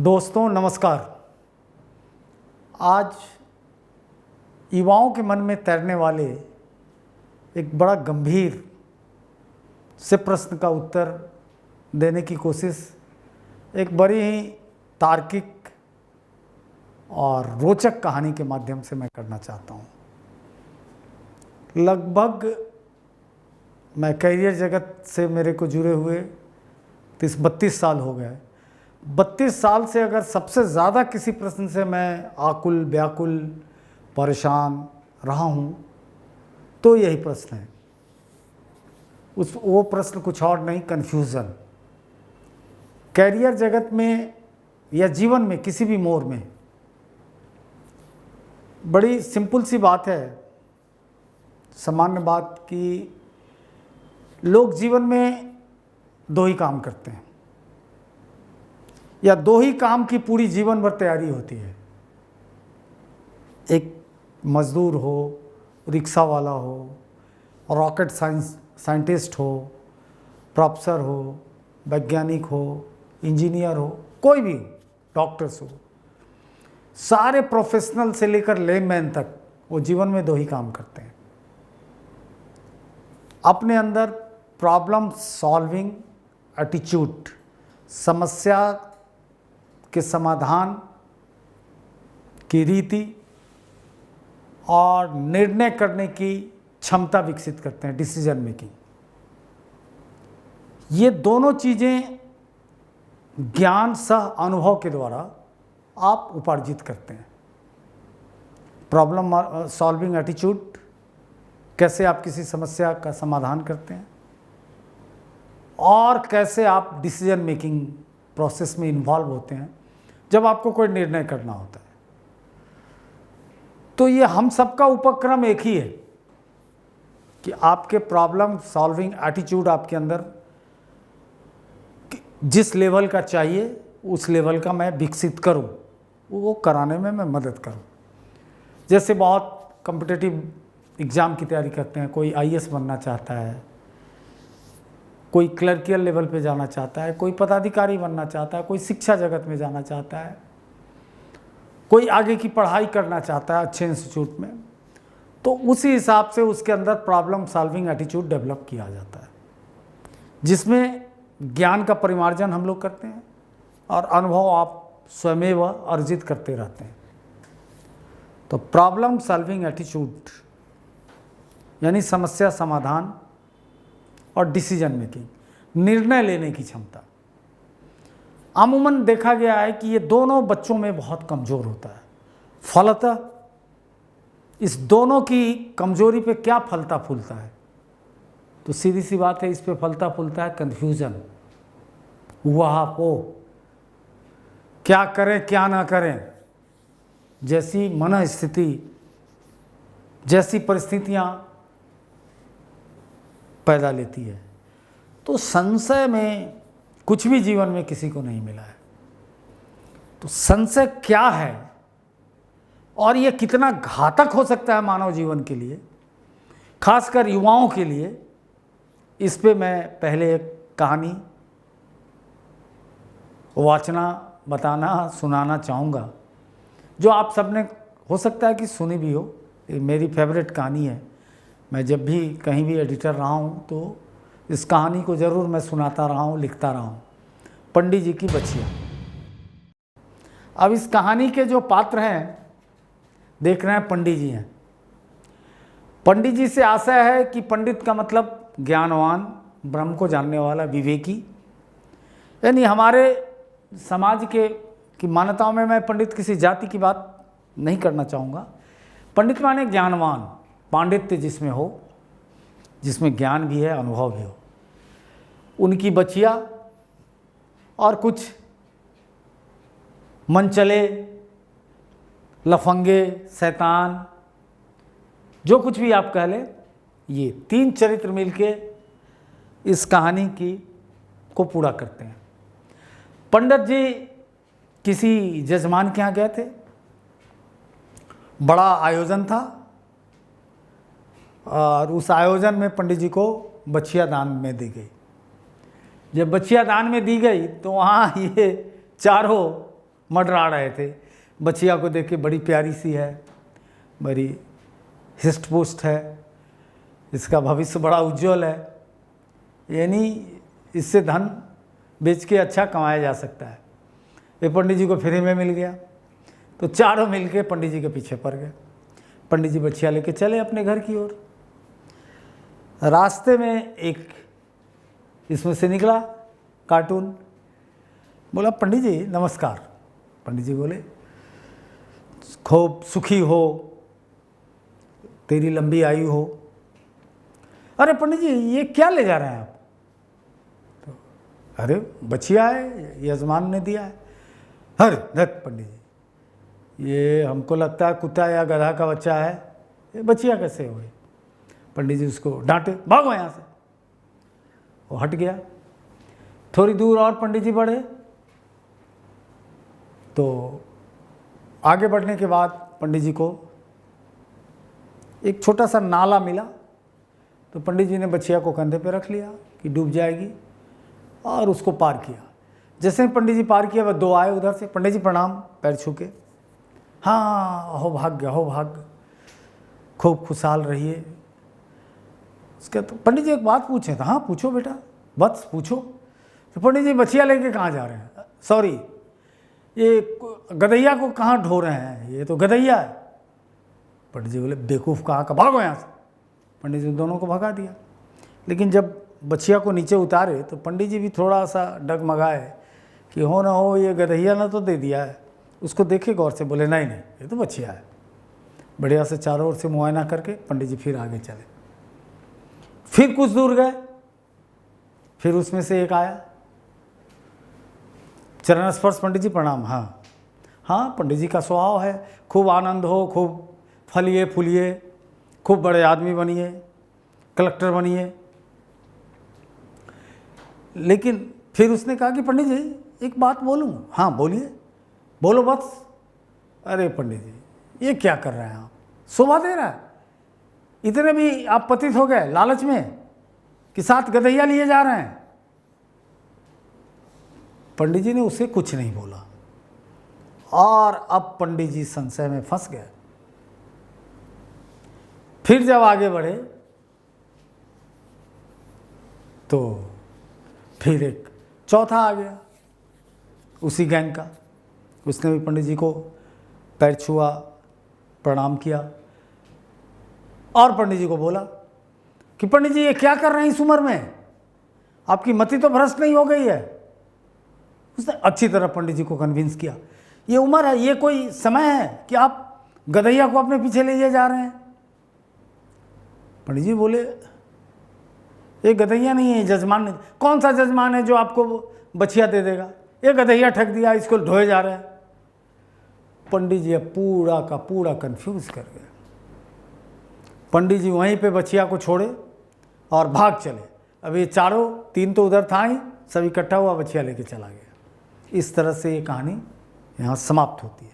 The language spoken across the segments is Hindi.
दोस्तों नमस्कार। आज युवाओं के मन में तैरने वाले एक बड़ा गंभीर से प्रश्न का उत्तर देने की कोशिश एक बड़ी ही तार्किक और रोचक कहानी के माध्यम से मैं करना चाहता हूँ। लगभग मैं करियर जगत से मेरे को जुड़े हुए 32 साल हो गए। 32 साल से अगर सबसे ज़्यादा किसी प्रश्न से मैं आकुल व्याकुल परेशान रहा हूँ तो यही प्रश्न है। वो प्रश्न कुछ और नहीं, कन्फ्यूज़न। कैरियर जगत में या जीवन में किसी भी मोड़ में बड़ी सिंपल सी बात है, सामान्य बात कि लोग जीवन में दो ही काम करते हैं या दो ही काम की पूरी जीवन भर तैयारी होती है। एक मजदूर हो, रिक्शा वाला हो, रॉकेट साइंटिस्ट हो, प्रोफेसर हो, वैज्ञानिक हो, इंजीनियर हो, कोई भी, डॉक्टर्स हो, सारे प्रोफेशनल से लेकर लेमैन तक वो जीवन में दो ही काम करते हैं। अपने अंदर प्रॉब्लम सॉल्विंग एटीट्यूड, समस्या के समाधान की रीति और निर्णय करने की क्षमता विकसित करते हैं, डिसीजन मेकिंग। ये दोनों चीज़ें ज्ञान सह अनुभव के द्वारा आप उपार्जित करते हैं। प्रॉब्लम सॉल्विंग एटीट्यूड, कैसे आप किसी समस्या का समाधान करते हैं और कैसे आप डिसीजन मेकिंग प्रोसेस में इन्वॉल्व होते हैं जब आपको कोई निर्णय करना होता है। तो ये हम सबका उपक्रम एक ही है कि आपके प्रॉब्लम सॉल्विंग एटीट्यूड आपके अंदर जिस लेवल का चाहिए उस लेवल का मैं विकसित करूं, वो कराने में मैं मदद करूं। जैसे बहुत कॉम्पिटिटिव एग्ज़ाम की तैयारी करते हैं, कोई आईएएस बनना चाहता है, कोई क्लर्कियल लेवल पे जाना चाहता है, कोई पदाधिकारी बनना चाहता है, कोई शिक्षा जगत में जाना चाहता है, कोई आगे की पढ़ाई करना चाहता है अच्छे इंस्टीट्यूट में, तो उसी हिसाब से उसके अंदर प्रॉब्लम सॉल्विंग एटीट्यूड डेवलप किया जाता है, जिसमें ज्ञान का परिमार्जन हम लोग करते हैं और अनुभव आप स्वयमेव अर्जित करते रहते हैं। तो प्रॉब्लम सॉल्विंग एटीट्यूड यानी समस्या समाधान और डिसीजन मेकिंग, निर्णय लेने की क्षमता, अमूमन देखा गया है कि ये दोनों बच्चों में बहुत कमज़ोर होता है। फलतः इस दोनों की कमजोरी पे क्या फलता फूलता है? तो सीधी सी बात है, इस पे फलता फूलता है कन्फ्यूज़न, वो क्या करें क्या ना करें, जैसी मन स्थिति, जैसी परिस्थितियाँ पैदा लेती है। तो संशय में कुछ भी जीवन में किसी को नहीं मिला है। तो संशय क्या है और ये कितना घातक हो सकता है मानव जीवन के लिए, खासकर युवाओं के लिए, इस पे मैं पहले एक कहानी वाचना, बताना, सुनाना चाहूँगा, जो आप सबने हो सकता है कि सुनी भी हो। मेरी फेवरेट कहानी है। मैं जब भी कहीं भी एडिटर रहा हूँ तो इस कहानी को ज़रूर मैं सुनाता रहा हूँ, लिखता रहा हूँ। पंडित जी की बच्चियाँ। अब इस कहानी के जो पात्र हैं, देख रहे हैं, पंडित जी हैं। पंडित जी से आशय है कि पंडित का मतलब ज्ञानवान, ब्रह्म को जानने वाला, विवेकी। यानी हमारे समाज के की मान्यताओं में मैं पंडित किसी जाति की बात नहीं करना चाहूँगा। पंडित माने ज्ञानवान, पांडित्य जिसमें हो, जिसमें ज्ञान भी है, अनुभव भी हो। उनकी बच्चियाँ और कुछ मनचले, लफंगे, शैतान, जो कुछ भी आप कह लें, ये तीन चरित्र मिलके इस कहानी को पूरा करते हैं। पंडित जी किसी जजमान के यहाँ गए थे, बड़ा आयोजन था और उस आयोजन में पंडित जी को बच्चियाँ दान में दी गई। जब बच्चियाँ दान में दी गई तो वहाँ ये चारों मंडरा रहे थे। बच्चिया को देख के बड़ी प्यारी सी है, बड़ी हिस्ट पुष्ट है, इसका भविष्य बड़ा उज्जवल है, यानी इससे धन बेच के अच्छा कमाया जा सकता है। ये पंडित जी को फ्री में मिल गया, तो चारों मिलके पंडित जी के पीछे पड़ गए। पंडित जी बच्चिया लेके चले अपने घर की ओर। रास्ते में एक इसमें से निकला कार्टून, बोला पंडित जी नमस्कार। पंडित जी बोले खूब सुखी हो, तेरी लंबी आयु हो। अरे पंडित जी ये क्या ले जा रहे हैं आप? तो अरे बच्चिया है, यजमान ने दिया है। अरे धत पंडित जी, ये हमको लगता है कुत्ता या गधा का बच्चा है, ये बच्चिया कैसे हुई? पंडित जी उसको डांटे, भागो यहाँ से। वो हट गया। थोड़ी दूर और पंडित जी बढ़े, तो आगे बढ़ने के बाद पंडित जी को एक छोटा सा नाला मिला, तो पंडित जी ने बच्चिया को कंधे पे रख लिया कि डूब जाएगी, और उसको पार किया। जैसे ही पंडित जी पार किया, वह दो आए उधर से। पंडित जी प्रणाम, पैर छू के, हाँ हो भाग्य, खूब खुशहाल रहिए। उसके तो पंडित जी एक बात पूछे, तो हाँ पूछो बेटा, बस पूछो। तो पंडित जी बच्चिया लेके कहाँ जा रहे हैं? सॉरी, ये गधैया को कहाँ ढो रहे हैं? ये तो गधैया है। पंडित जी बोले बेवकूफ़ कहाँ का, भागो यहाँ से। पंडित जी दोनों को भगा दिया। लेकिन जब बच्चिया को नीचे उतारे, तो पंडित जी भी थोड़ा सा डगमगाए कि हो ना हो ये गधैया ना तो दे दिया है। उसको देखे गौर से, बोले नहीं ये तो बच्चिया है। बढ़िया से चारों ओर से मुआयना करके पंडित जी फिर आगे चले। फिर कुछ दूर गए, फिर उसमें से एक आया, चरण स्पर्श, पंडित जी प्रणाम। हाँ पंडित जी का स्वभाव है, खूब आनंद हो, खूब फलिए फूलिए, खूब बड़े आदमी बनिए, कलेक्टर बनिए। लेकिन फिर उसने कहा कि पंडित जी एक बात बोलूँ? हाँ बोलिए, बोलो बस। अरे पंडित जी ये क्या कर रहे हैं आप? शोभा दे रहा है? इतने भी आप पतित हो गए लालच में कि साथ गधैया लिए जा रहे हैं? पंडित जी ने उसे कुछ नहीं बोला, और अब पंडित जी संशय में फंस गए। फिर जब आगे बढ़े, तो फिर एक चौथा आ गया उसी गैंग का। उसने भी पंडित जी को पैर छुआ, प्रणाम किया, और पंडित जी को बोला कि पंडित जी ये क्या कर रहे हैं इस उम्र में? आपकी मति तो भ्रष्ट नहीं हो गई है? उसने अच्छी तरह पंडित जी को कन्विंस किया, ये उम्र है, ये कोई समय है कि आप गधैया को अपने पीछे ले जा रहे हैं? पंडित जी बोले ये गधैया नहीं है, जजमान नहीं। कौन सा जजमान है जो आपको बच्चिया दे देगा? ये गधैया ठग दिया, इसको ढोए जा रहे हैं। पंडित जी पूरा का पूरा कंफ्यूज कर गए। पंडित जी वहीं पे बच्चिया को छोड़े और भाग चले। अब ये चारों, तीन तो उधर था ही, सब इकट्ठा हुआ, बच्चिया लेके चला गया। इस तरह से ये कहानी यहाँ समाप्त होती है।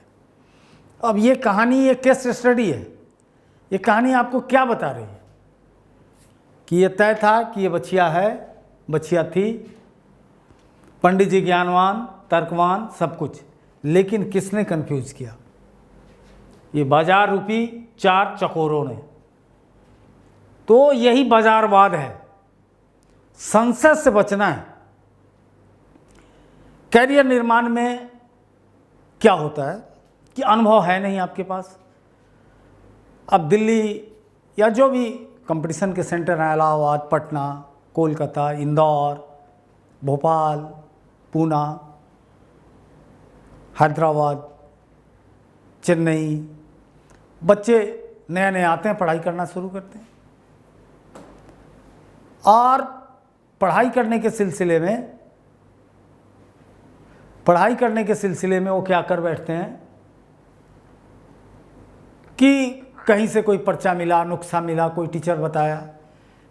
अब ये कहानी, ये केस स्टडी है। ये कहानी आपको क्या बता रही है? कि ये तय था कि ये बच्चिया है, बच्चिया थी, पंडित जी ज्ञानवान, तर्कवान, सब कुछ, लेकिन किसने कंफ्यूज किया? ये बाजार रूपी चार चकोरों ने। तो यही बाजारवाद है। संशय से बचना है। कैरियर निर्माण में क्या होता है कि अनुभव है नहीं आपके पास। अब दिल्ली या जो भी कंपटीशन के सेंटर हैं, इलाहाबाद, पटना, कोलकाता, इंदौर, भोपाल, पूना, हैदराबाद, चेन्नई, बच्चे नए नए आते हैं, पढ़ाई करना शुरू करते हैं, और पढ़ाई करने के सिलसिले में वो क्या कर बैठते हैं कि कहीं से कोई पर्चा मिला, नुस्खा मिला, कोई टीचर बताया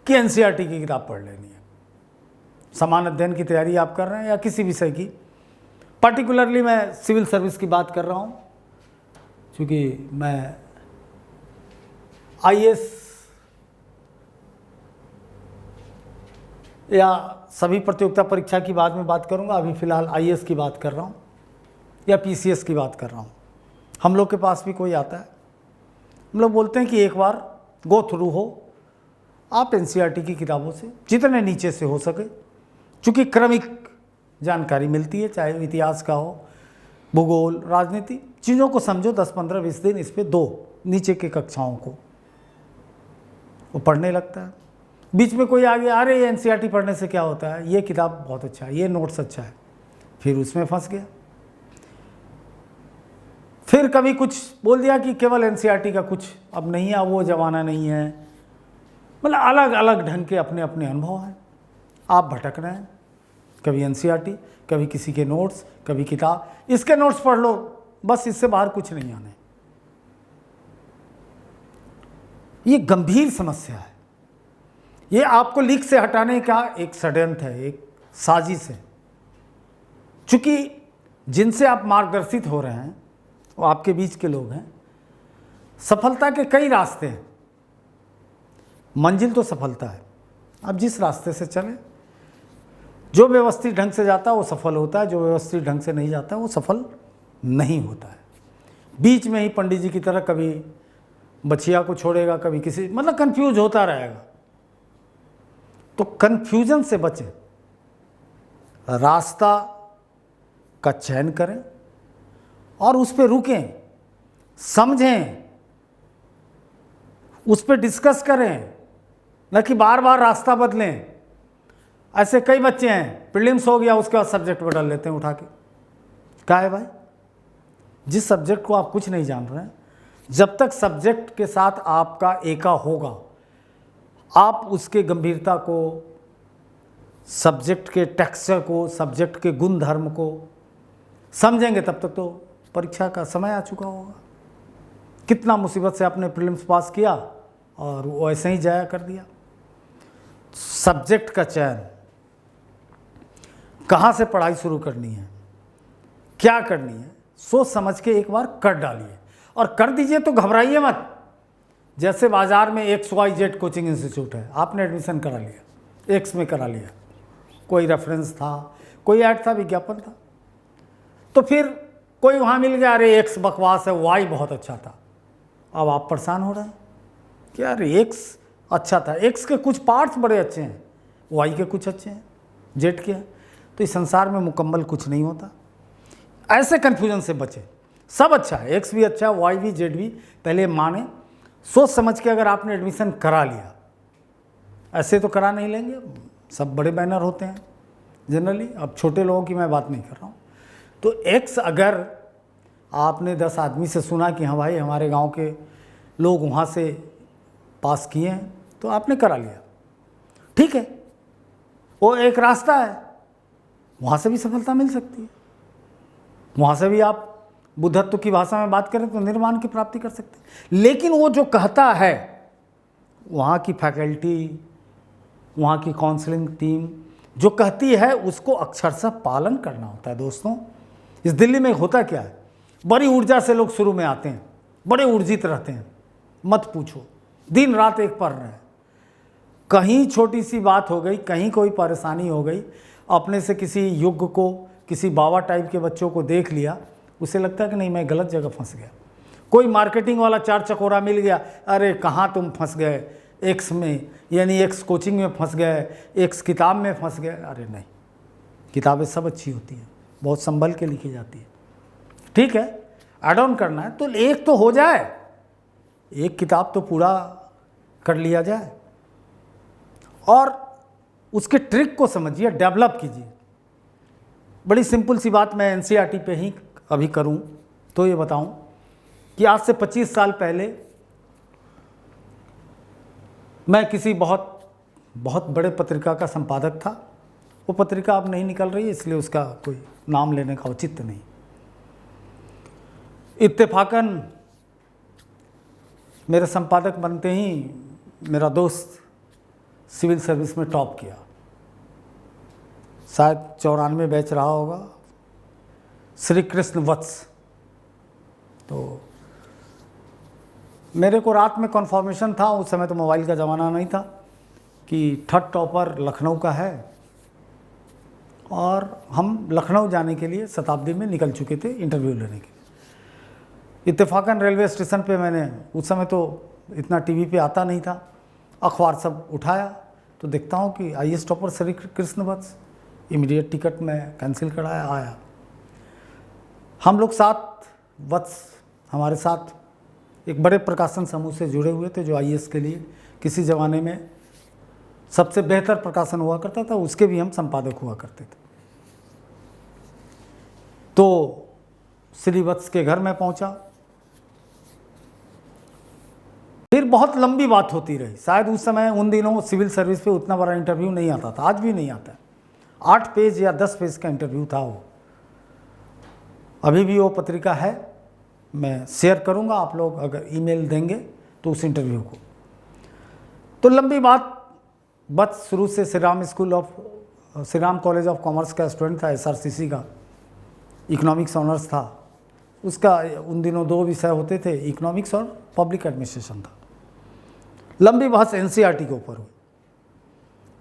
कि एनसीईआरटी की किताब पढ़ लेनी है। समान अध्ययन की तैयारी आप कर रहे हैं या किसी विषय की, पर्टिकुलरली मैं सिविल सर्विस की बात कर रहा हूँ, क्योंकि मैं आईएएस या सभी प्रतियोगिता परीक्षा की बाद में बात करूंगा, अभी फ़िलहाल आईएएस की बात कर रहा हूँ। या पीसीएस की बात कर रहा हूँ, हम लोग के पास भी कोई आता है, हम लोग बोलते हैं कि एक बार गो थ्रू हो आप एनसीईआरटी की किताबों से जितने नीचे से हो सके, चूँकि क्रमिक जानकारी मिलती है, चाहे इतिहास का हो, भूगोल, राजनीति, चीज़ों को समझो, 10, 15, 20 दिन इस पर दो नीचे के कक्षाओं को, वो पढ़ने लगता है। बीच में कोई आ गया, अरे ये एनसीईआरटी पढ़ने से क्या होता है, ये किताब बहुत अच्छा है, ये नोट्स अच्छा है, फिर उसमें फंस गया। फिर कभी कुछ बोल दिया कि केवल एनसीईआरटी का कुछ अब नहीं है, वो ज़माना नहीं है, मतलब अलग अलग ढंग के अपने अपने अनुभव हैं, आप भटक रहे हैं, कभी एनसीईआरटी, कभी किसी के नोट्स, कभी किताब, इसके नोट्स पढ़ लो, बस इससे बाहर कुछ नहीं आने। ये गंभीर समस्या है, ये आपको लीक से हटाने का एक षड्यंत्र है, एक साजिश है। चूंकि जिनसे आप मार्गदर्शित हो रहे हैं वो आपके बीच के लोग हैं, सफलता के कई रास्ते हैं, मंजिल तो सफलता है, आप जिस रास्ते से चलें, जो व्यवस्थित ढंग से जाता है वो सफल होता है, जो व्यवस्थित ढंग से नहीं जाता वो सफल नहीं होता है। बीच में ही पंडित जी की तरह कभी बछिया को छोड़ेगा, कभी किसी, मतलब कंफ्यूज होता रहेगा। तो कंफ्यूजन से बचें, रास्ता का चयन करें और उस पर रुकें, समझें, उस पर डिस्कस करें, न कि बार बार रास्ता बदलें। ऐसे कई बच्चे हैं, प्रीलिम्स हो गया उसके बाद सब्जेक्ट बदल लेते हैं उठा के। क्या है भाई, जिस सब्जेक्ट को आप कुछ नहीं जान रहे हैं, जब तक सब्जेक्ट के साथ आपका एका होगा, आप उसके गंभीरता को, सब्जेक्ट के टेक्सचर को, सब्जेक्ट के गुण धर्म को समझेंगे, तब तक तो परीक्षा का समय आ चुका होगा। कितना मुसीबत से आपने प्रीलिम्स पास किया और वो ऐसे ही जाया कर दिया। सब्जेक्ट का चयन, कहाँ से पढ़ाई शुरू करनी है, क्या करनी है, सोच समझ के एक बार कर डालिए, और कर दीजिए तो घबराइए मत। जैसे बाज़ार में XYZ कोचिंग इंस्टीट्यूट है, आपने एडमिशन करा लिया, X में करा लिया, कोई रेफरेंस था, कोई ऐड था, विज्ञापन था, तो फिर कोई वहाँ मिल गया, अरे X बकवास है, Y बहुत अच्छा था। अब आप परेशान हो रहे हैं कि अरे X अच्छा था, X के कुछ पार्ट्स बड़े अच्छे हैं, Y के कुछ अच्छे हैं, Z के हैं, तो इस संसार में मुकम्मल कुछ नहीं होता। ऐसे कन्फ्यूजन से बचे, सब अच्छा है, X भी अच्छा है, Y भी, Z भी, पहले माने, सोच समझ के अगर आपने एडमिशन करा लिया, ऐसे तो करा नहीं लेंगे, सब बड़े बैनर होते हैं जनरली, अब छोटे लोगों की मैं बात नहीं कर रहा हूँ। तो X अगर आपने 10 आदमी से सुना कि हाँ भाई हमारे गांव के लोग वहाँ से पास किए हैं, तो आपने करा लिया, ठीक है, वो एक रास्ता है, वहाँ से भी सफलता मिल सकती है, वहाँ से भी आप बुद्धत्व की भाषा में बात करें तो निर्वाण की प्राप्ति कर सकते हैं। लेकिन वो जो कहता है, वहाँ की फैकल्टी, वहाँ की काउंसलिंग टीम जो कहती है, उसको अक्षरशः पालन करना होता है। दोस्तों, इस दिल्ली में होता क्या है, बड़ी ऊर्जा से लोग शुरू में आते हैं, बड़े ऊर्जित रहते हैं, मत पूछो, दिन रात एक पढ़ रहे हैं, कहीं छोटी सी बात हो गई, कहीं कोई परेशानी हो गई, अपने से किसी युग को, किसी बाबा टाइप के बच्चों को देख लिया, उसे लगता है कि नहीं मैं गलत जगह फंस गया। कोई मार्केटिंग वाला चार चकोरा मिल गया, अरे कहाँ तुम फंस गए, X में, यानी X कोचिंग में फंस गए, X किताब में फंस गए। अरे नहीं, किताबें सब अच्छी होती हैं, बहुत संभल के लिखी जाती है, ठीक है, ऐड ऑन करना है तो एक तो हो जाए, एक किताब तो पूरा कर लिया जाए, और उसके ट्रिक को समझिए, डेवलप कीजिए। बड़ी सिंपल सी बात मैं एनसीईआरटी पे ही अभी करूं तो ये बताऊं कि आज से 25 साल पहले मैं किसी बहुत बड़े पत्रिका का संपादक था। वो पत्रिका अब नहीं निकल रही है, इसलिए उसका कोई नाम लेने का औचित्य नहीं। इत्तेफाकन मेरे संपादक बनते ही मेरा दोस्त सिविल सर्विस में टॉप किया, शायद 94 बैच रहा होगा, श्री कृष्ण वत्स। तो मेरे को रात में कन्फर्मेशन था, उस समय तो मोबाइल का ज़माना नहीं था, कि थर्ड टॉपर लखनऊ का है और हम लखनऊ जाने के लिए शताब्दी में निकल चुके थे इंटरव्यू लेने के लिए। इत्तेफाकन रेलवे स्टेशन पे मैंने, उस समय तो इतना टीवी पे आता नहीं था, अखबार सब उठाया तो देखता हूँ कि IAS topper Shri Krishna Vats. Immediate ticket में कैंसिल कराया, आया। हम लोग 7 वत्स हमारे साथ एक बड़े प्रकाशन समूह से जुड़े हुए थे जो आईएएस के लिए किसी ज़माने में सबसे बेहतर प्रकाशन हुआ करता था, उसके भी हम संपादक हुआ करते थे। तो श्री वत्स के घर में पहुंचा, फिर बहुत लंबी बात होती रही। शायद उस समय उन दिनों सिविल सर्विस पे उतना बड़ा इंटरव्यू नहीं आता था, आज भी नहीं आता है। 8 पेज या 10 पेज का इंटरव्यू था वो। अभी भी वो पत्रिका है, मैं शेयर करूंगा, आप लोग अगर ईमेल देंगे तो उस इंटरव्यू को। तो लंबी बात, बस शुरू से Shri Ram college of commerce का स्टूडेंट था, एसआरसीसी का, इकोनॉमिक्स ऑनर्स था। उसका उन दिनों 2 विषय होते थे, इकोनॉमिक्स और पब्लिक एडमिनिस्ट्रेशन था। लंबी बहस एनसीईआरटी के ऊपर हुई।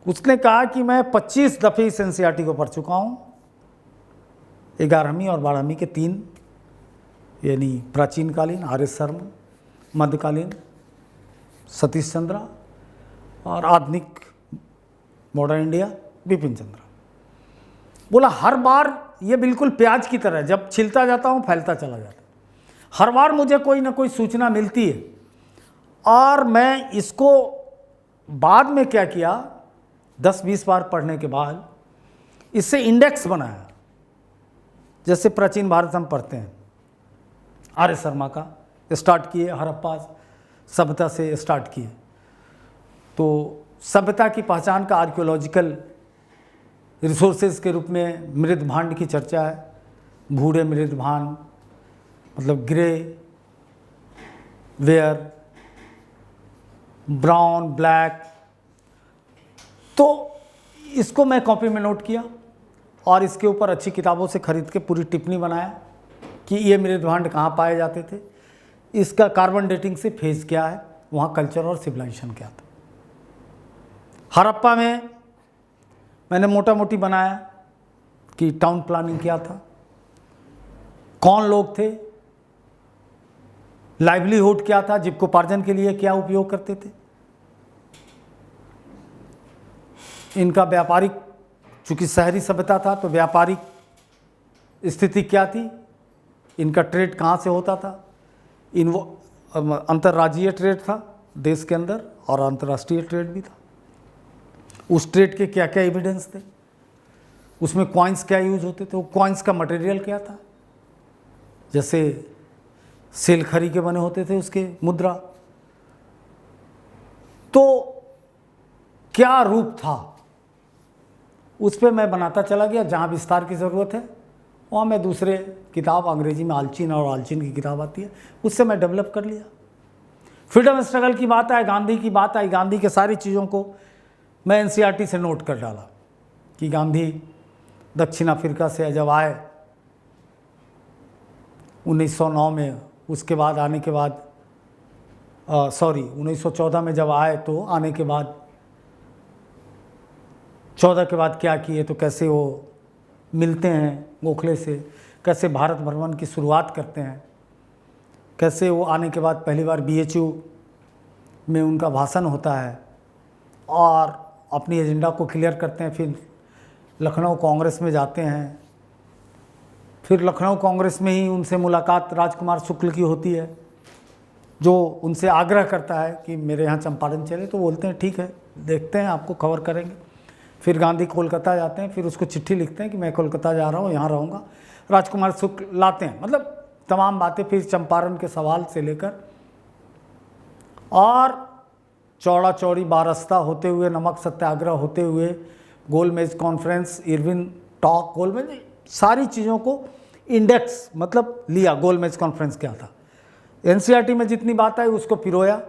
उसने कहा कि मैं 25 दफ़े इस एनसीईआरटी को पढ़ चुका हूँ, 11वीं और 12वीं के 3, यानी प्राचीन कालीन आर.एस. शर्मा, मध्यकालीन सतीश चंद्रा और आधुनिक मॉडर्न इंडिया बिपिन चंद्रा। बोला हर बार ये बिल्कुल प्याज की तरह, जब छिलता जाता हूँ फैलता चला जाता है। हर बार मुझे कोई ना कोई सूचना मिलती है और मैं इसको बाद में क्या किया, 10-20 बार पढ़ने के बाद इससे इंडेक्स बनाया। जैसे प्राचीन भारत हम पढ़ते हैं, आर.एस. शर्मा का स्टार्ट किए, हड़प्पा सभ्यता से स्टार्ट किए। तो सभ्यता की पहचान का आर्कियोलॉजिकल रिसोर्सेज के रूप में मृद भांड की चर्चा है। भूरे मृद भांड मतलब ग्रे, वेयर, ब्राउन, ब्लैक। तो इसको मैं कॉपी में नोट किया और इसके ऊपर अच्छी किताबों से खरीद के पूरी टिप्पणी बनाया कि ये मृद भांड कहाँ पाए जाते थे, इसका कार्बन डेटिंग से फेज क्या है, वहाँ कल्चर और सिविलाइजेशन क्या था। हड़प्पा में मैंने मोटा मोटी बनाया कि टाउन प्लानिंग क्या था, कौन लोग थे, लाइवलीहुड क्या था, जीविकोपार्जन के लिए क्या उपयोग करते थे, इनका व्यापारिक, चूंकि शहरी सभ्यता था तो व्यापारिक स्थिति क्या थी, इनका ट्रेड कहाँ से होता था, अंतर्राज्यीय ट्रेड था देश के अंदर और अंतर्राष्ट्रीय ट्रेड भी था। उस ट्रेड के क्या क्या एविडेंस थे, उसमें कॉइन्स क्या यूज होते थे, वो कॉइन्स का मटेरियल क्या था, जैसे सेल खरी के बने होते थे उसके मुद्रा, तो क्या रूप था, उस पर मैं बनाता चला गया। जहाँ विस्तार की ज़रूरत है वहाँ मैं दूसरे किताब, अंग्रेजी में आल्चिन और आल्चिन की किताब आती है, उससे मैं डेवलप कर लिया। फ्रीडम स्ट्रगल की बात आए, गांधी की बात आई, गांधी के सारी चीज़ों को मैं एनसीईआरटी से नोट कर डाला कि गांधी दक्षिण अफ्रीका से जब आए 1909 में, उसके बाद आने के बाद 1914 में जब आए तो आने के बाद 14 के बाद क्या किए, तो कैसे वो मिलते हैं गोखले से, कैसे भारत भ्रमण की शुरुआत करते हैं, कैसे वो आने के बाद पहली बार बीएचयू में उनका भाषण होता है और अपनी एजेंडा को क्लियर करते हैं। फिर लखनऊ कांग्रेस में जाते हैं, फिर लखनऊ कांग्रेस में ही उनसे मुलाकात राजकुमार शुक्ल की होती है, जो उनसे आग्रह करता है कि मेरे यहाँ चंपारण चले, तो बोलते हैं ठीक है देखते हैं, आपको खबर करेंगे। फिर गांधी कोलकाता जाते हैं, फिर उसको चिट्ठी लिखते हैं कि मैं कोलकाता जा रहा हूँ, यहाँ रहूँगा, राजकुमार शुक्ल लाते हैं, मतलब तमाम बातें। फिर चंपारण के सवाल से लेकर और चौड़ा चौड़ी बारस्ता होते हुए, नमक सत्याग्रह होते हुए, गोलमेज कॉन्फ्रेंस, इरविन टॉक, गोलमेज, सारी चीज़ों को इंडेक्स मतलब लिया, गोलमेज कॉन्फ्रेंस क्या था, एनसीईआरटी में जितनी बात आई उसको पिरोया,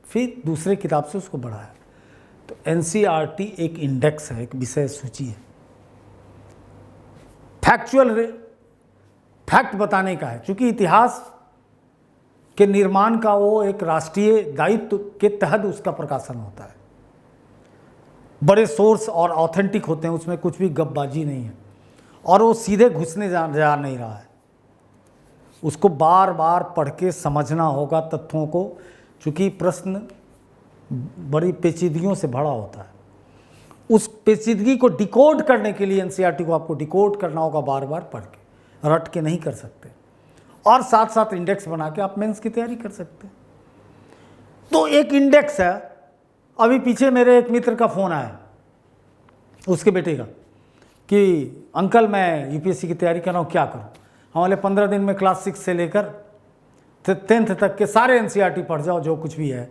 फिर दूसरे किताब से उसको बढ़ाया। तो एनसीईआरटी एक इंडेक्स है, एक विषय सूची है, फैक्ट बताने का है, क्योंकि इतिहास के निर्माण का वो एक राष्ट्रीय दायित्व के तहत उसका प्रकाशन होता है। बड़े सोर्स और ऑथेंटिक होते हैं, उसमें कुछ भी गपबाजी नहीं है, और वो सीधे घुसने जा नहीं रहा है। उसको बार बार पढ़ के समझना होगा तथ्यों को, क्योंकि प्रश्न बड़ी पेचीदगियों से भरा होता है। उस पेचीदगी को डिकोड करने के लिए एनसीईआरटी को आपको डिकोड करना होगा बार बार पढ़ के, रट के नहीं कर सकते। और साथ साथ इंडेक्स बना के आप मेंस की तैयारी कर सकते हैं। तो एक इंडेक्स है। अभी पीछे मेरे एक मित्र का फ़ोन आया, उसके बेटे का, कि अंकल मैं यूपीएससी की तैयारी कर रहा हूँ, क्या करूँ। हमारे 15 दिन में क्लास 6 से लेकर 10th तक के सारे एनसीईआरटी पढ़ जाओ, जो कुछ भी है,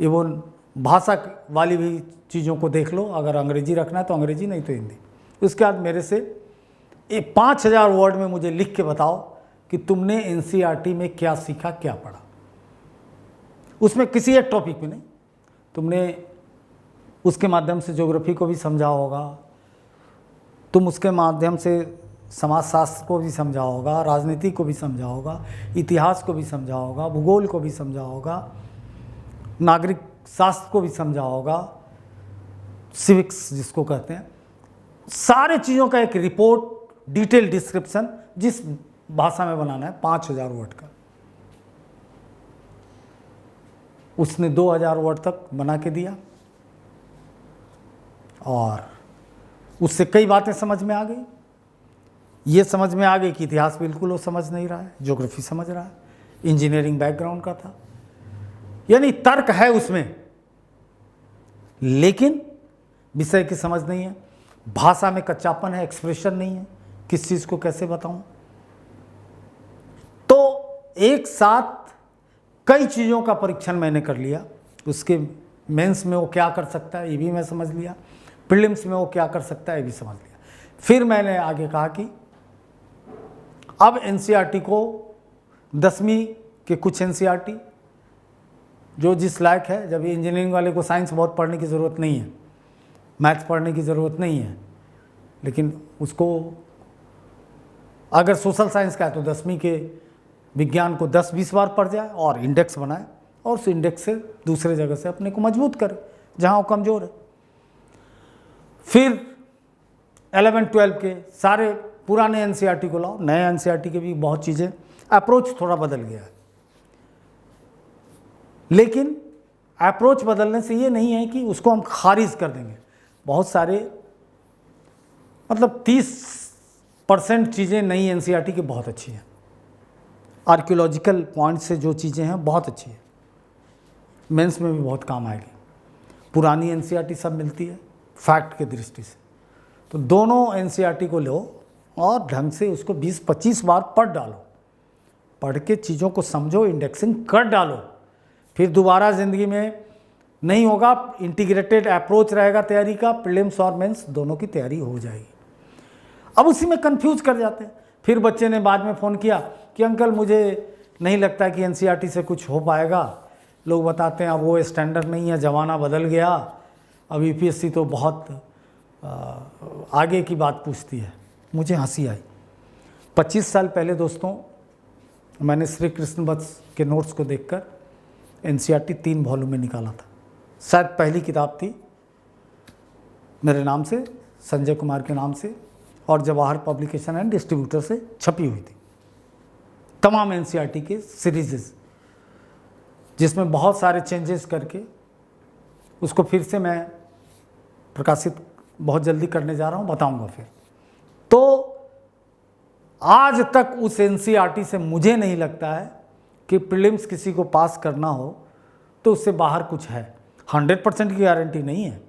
इवन भाषा वाली भी चीज़ों को देख लो। अगर अंग्रेजी रखना है तो अंग्रेजी, नहीं तो हिंदी। उसके बाद मेरे से 5000 वर्ड में मुझे लिख के बताओ कि तुमने एनसीईआरटी में क्या सीखा, क्या पढ़ा। उसमें किसी एक टॉपिक में नहीं, तुमने उसके माध्यम से ज्योग्राफी को भी समझा होगा, तुम उसके माध्यम से समाजशास्त्र को भी समझा होगा, राजनीति को भी समझा होगा, इतिहास को भी समझा होगा, भूगोल को भी समझा होगा, नागरिक शास्त्र को भी समझा होगा, सिविक्स जिसको कहते हैं, सारे चीज़ों का एक रिपोर्ट, डिटेल डिस्क्रिप्शन, जिस भाषा में बनाना है 5000 वर्ड का, उसने 2000 वर्ड तक बना के दिया। और उससे कई बातें समझ में आ गई। ये समझ में आ गई कि इतिहास बिल्कुल वो समझ नहीं रहा है, ज्योग्राफी समझ रहा है, इंजीनियरिंग बैकग्राउंड का था, यानी तर्क है उसमें, लेकिन विषय की समझ नहीं है, भाषा में कच्चापन है, एक्सप्रेशन नहीं है, किस चीज़ को कैसे बताऊं। तो एक साथ कई चीज़ों का परीक्षण मैंने कर लिया। उसके मेंस में वो क्या कर सकता है ये भी मैं समझ लिया, प्रीलिम्स में वो क्या कर सकता है ये भी समझ लिया। फिर मैंने आगे कहा कि अब एनसीईआरटी को 10वीं के कुछ एनसीईआरटी जो जिस लायक है, जब ये इंजीनियरिंग वाले को साइंस बहुत पढ़ने की ज़रूरत नहीं है, मैथ्स पढ़ने की ज़रूरत नहीं है, लेकिन उसको अगर सोशल साइंस का है तो 10वीं के विज्ञान को 10-20 बार पढ़ जाए और इंडेक्स बनाए, और उस इंडेक्स से दूसरे जगह से अपने को मजबूत करे जहाँ वो कमज़ोर है। फिर 11-12 के सारे पुराने एनसीईआरटी को लाओ, नए एनसीईआरटी के भी बहुत चीज़ें, अप्रोच थोड़ा बदल गया है, लेकिन अप्रोच बदलने से ये नहीं है कि उसको हम खारिज कर देंगे। बहुत सारे मतलब 30% चीज़ें नई एनसीईआरटी की बहुत अच्छी हैं, आर्कियोलॉजिकल पॉइंट से जो चीज़ें हैं बहुत अच्छी है, मेंस में भी बहुत काम आएगी। पुरानी एनसीईआरटी सब मिलती है फैक्ट के दृष्टि से, तो दोनों एनसीईआरटी को लो और ढंग से उसको 20-25 बार पढ़ डालो, पढ़ के चीज़ों को समझो, इंडेक्सिंग कर डालो। फिर दोबारा ज़िंदगी में नहीं होगा, इंटीग्रेटेड अप्रोच रहेगा तैयारी का, प्रीलिम्स और मेंस दोनों की तैयारी हो जाएगी। अब उसी में कंफ्यूज कर जाते हैं। फिर बच्चे ने बाद में फ़ोन किया कि अंकल मुझे नहीं लगता कि एनसीईआरटी से कुछ हो पाएगा, लोग बताते हैं अब वो स्टैंडर्ड नहीं है, ज़माना बदल गया, अब यूपीएससी तो बहुत आगे की बात पूछती है। मुझे हंसी आई। 25 साल पहले दोस्तों मैंने श्री कृष्ण वत्स के नोट्स को देखकर एनसीईआरटी 3 वॉल्यूम में निकाला था। शायद पहली किताब थी मेरे नाम से, संजय कुमार के नाम से, और जवाहर पब्लिकेशन एंड डिस्ट्रीब्यूटर से छपी हुई थी। तमाम एनसीईआरटी के सीरीज़, जिसमें बहुत सारे चेंजेस करके उसको फिर से मैं प्रकाशित बहुत जल्दी करने जा रहा हूँ, बताऊँगा फिर। तो आज तक उस एनसीईआरटी से मुझे नहीं लगता है कि प्रीलिम्स किसी को पास करना हो तो उससे बाहर कुछ है। 100% की गारंटी नहीं है,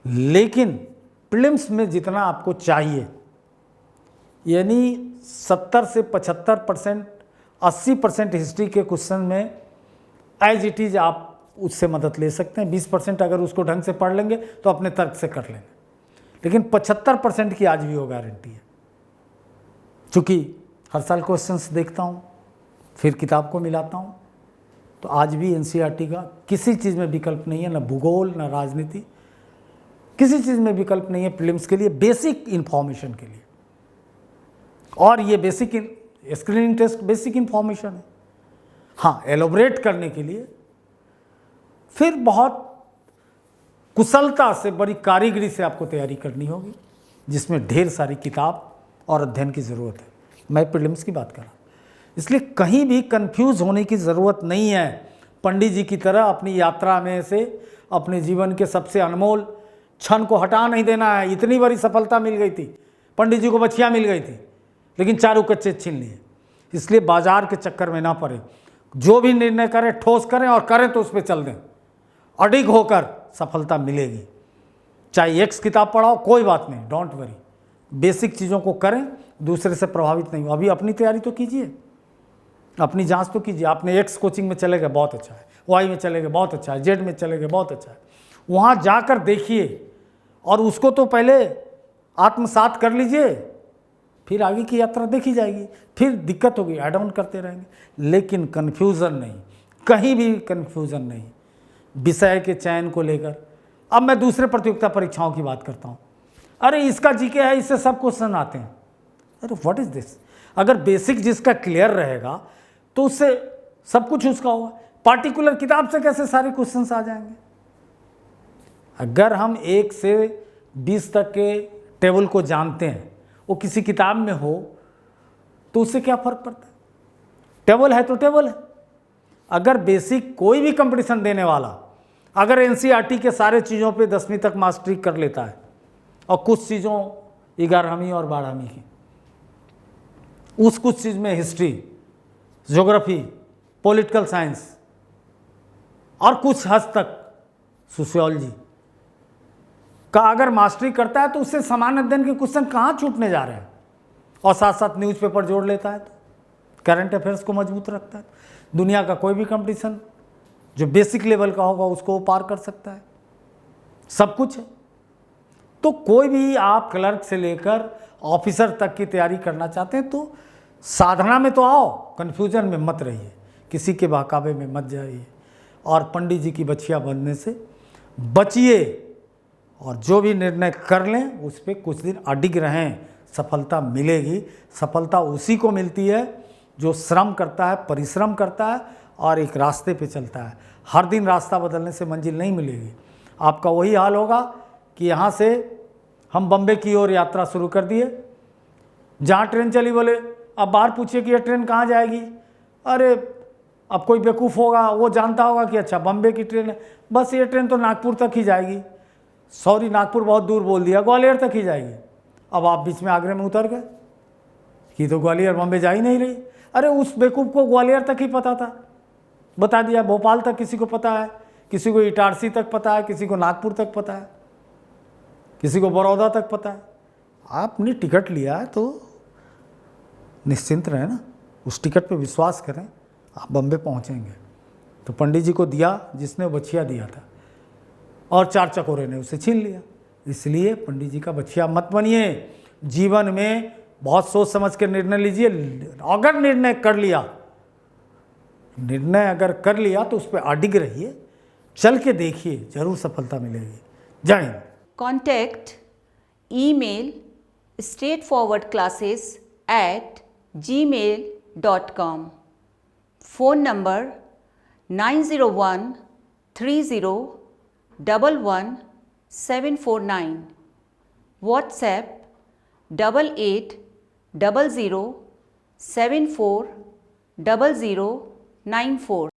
लेकिन प्रीलिम्स में जितना आपको चाहिए, यानी 70 से 75%, 80% हिस्ट्री के क्वेश्चन में एज इट इज़ आप उससे मदद ले सकते हैं। 20% अगर उसको ढंग से पढ़ लेंगे तो अपने तर्क से कर लेंगे, लेकिन 75% की आज भी वो गारंटी है। चूँकि हर साल क्वेश्चंस देखता हूँ, फिर किताब को मिलाता हूँ, तो आज भी एनसीईआरटी का किसी चीज़ में विकल्प नहीं है, ना भूगोल ना राजनीति, किसी चीज़ में विकल्प नहीं है प्रीलिम्स के लिए, बेसिक इन्फॉर्मेशन के लिए। और ये basic screening test basic information है। हाँ, एलोबरेट करने के लिए फिर बहुत कुशलता से, बड़ी कारीगरी से आपको तैयारी करनी होगी, जिसमें ढेर सारी किताब और अध्ययन की ज़रूरत है। मैं प्रीलिम्स की बात कर रहा हूँ, इसलिए कहीं भी कंफ्यूज होने की ज़रूरत नहीं है। पंडित जी की तरह अपनी यात्रा में से अपने जीवन के सबसे अनमोल क्षण को हटा नहीं देना है। इतनी बड़ी सफलता मिल गई थी, पंडित जी को बछिया मिल गई थी, लेकिन चारों कच्चे छीन लिए। इसलिए बाजार के चक्कर में ना पड़े, जो भी निर्णय करें ठोस करें, और करें तो उस पर चल दें, अडिग होकर सफलता मिलेगी। चाहे एक्स किताब पढ़ाओ, कोई बात नहीं, डोंट वरी, बेसिक चीज़ों को करें, दूसरे से प्रभावित नहीं हो। अभी अपनी तैयारी तो कीजिए, अपनी जांच तो कीजिए। आपने एक्स कोचिंग में चले गए, बहुत अच्छा है, वाई में चले गए, बहुत अच्छा है, जेड में चले गए, बहुत अच्छा है। वहाँ जाकर देखिए और उसको तो पहले आत्मसात कर लीजिए, फिर आगे की यात्रा देखी जाएगी। फिर दिक्कत होगी, ऐड ऑन करते रहेंगे, लेकिन कन्फ्यूज़न नहीं, कहीं भी कन्फ्यूज़न नहीं विषय के चयन को लेकर। अब मैं दूसरे प्रतियोगिता परीक्षाओं की बात करता हूँ। अरे इसका जीके है, इससे सब क्वेश्चन आते हैं। अरे व्हाट इज़ दिस? अगर बेसिक जिसका क्लियर रहेगा तो उससे सब कुछ उसका होगा। पार्टिकुलर किताब से कैसे सारे क्वेश्चंस आ जाएंगे? अगर हम 1 से 20 तक के टेबल को जानते हैं, वो किसी किताब में हो, तो उससे क्या फ़र्क पड़ता है? टेबल है तो टेबल है। अगर बेसिक कोई भी कंपटीशन देने वाला अगर एनसीईआरटी के सारे चीज़ों पे 10वीं तक मास्टरी कर लेता है और कुछ चीज़ों 11वीं और 12वीं की, उस कुछ चीज़ में हिस्ट्री, ज्योग्राफी, पॉलिटिकल साइंस और कुछ हद तक सोशियोलॉजी का अगर मास्टरी करता है, तो उससे सामान्य अध्ययन के क्वेश्चन कहाँ छूटने जा रहे हैं? और साथ साथ न्यूज़पेपर जोड़ लेता है तो करंट अफेयर्स को मजबूत रखता है। दुनिया का कोई भी कंपटीशन जो बेसिक लेवल का होगा उसको पार कर सकता है, सब कुछ है। तो कोई भी आप क्लर्क से लेकर ऑफिसर तक की तैयारी करना चाहते हैं तो साधना में तो आओ, कन्फ्यूजन में मत रहिए, किसी के बहकावे में मत जाइए, और पंडित जी की बछिया बनने से बचिए। और जो भी निर्णय कर लें उस पर कुछ दिन अडिग रहें, सफलता मिलेगी। सफलता उसी को मिलती है जो श्रम करता है, परिश्रम करता है और एक रास्ते पे चलता है। हर दिन रास्ता बदलने से मंजिल नहीं मिलेगी। आपका वही हाल होगा कि यहाँ से हम बम्बे की ओर यात्रा शुरू कर दिए, जहाँ ट्रेन चली, बोले अब बाहर पूछिए कि ये ट्रेन कहाँ जाएगी। अरे अब कोई बेवकूफ़ होगा, वो जानता होगा कि अच्छा बम्बे की ट्रेन है, बस ये ट्रेन तो नागपुर तक ही जाएगी। सॉरी, नागपुर बहुत दूर बोल दिया, ग्वालियर तक ही जाएगी। अब आप बीच में आगरे में उतर गए कि तो ग्वालियर बम्बे जा ही नहीं रही। अरे उस बेवकूफ़ को ग्वालियर तक ही पता था, बता दिया। भोपाल तक किसी को पता है, किसी को इटारसी तक पता है, किसी को नागपुर तक पता है, किसी को बड़ौदा तक पता है। आपने टिकट लिया है तो निश्चिंत रहें ना, उस टिकट पे विश्वास करें, आप बम्बे पहुंचेंगे। तो पंडित जी को दिया जिसने बछिया दिया था, और 4 चकोरे ने उसे छीन लिया। इसलिए पंडित जी का बछिया मत बनिए। जीवन में बहुत सोच समझ के निर्णय लीजिए। अगर निर्णय कर लिया तो उस पर अडिग रहिए, चल के देखिए, जरूर सफलता मिलेगी। जय Hind. Contact email straightforwardclasses@gmail.com. Phone number 90130111749. WhatsApp 8800740094.